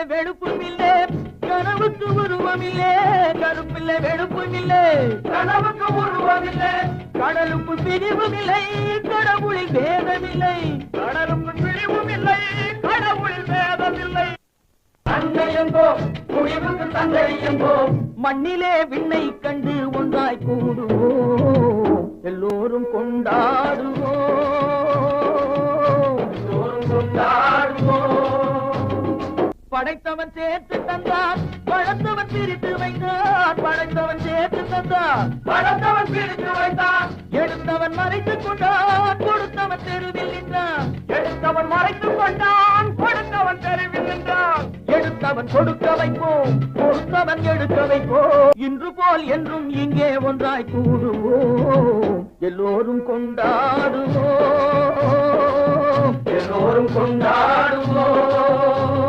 வெளுப்பும் இல்லே கனவுக்கு உருவம் இல்லே கருப்பில்லை வெளுப்பும் இல்லே கனவுக்கு உருவம் இல்லே கடலுக்கு பிரிவும் இல்லை கடவுளில் வேதமில்லை கடலுக்கு பிரிவும் இல்லை கடவுளில் வேதமில்லை தந்தையங்கோ முடிவுக்கு தந்தையங்கோ மண்ணிலே விண்ணை கண்டு ஒன்றாய் கூடுவோம் எல்லோரும் கொண்டாடுவோம் படைத்தவன் சேர்த்து தந்தான் பழத்தவன் பிரித்து வைத்தான் படைத்தவன் சேர்த்து தந்தான் பழத்தவன் பிரித்து வைத்தான் எடுத்தவன் மறைத்துக் கொண்டான் கொடுத்தவன் தெருவில் நின்றான் எடுத்தவன் மறைத்துக் கொண்டான் கொடுத்தவன் தெருவில் நின்றான் எடுத்தவன் கொடுக்க வைப்போம் கொடுத்தவன் எடுக்க வைப்போம் இன்று போல் என்றும் இங்கே ஒன்றாய் கூடுவோம் எல்லோரும் கொண்டாடுவோம் எல்லோரும் கொண்டாடுவோம்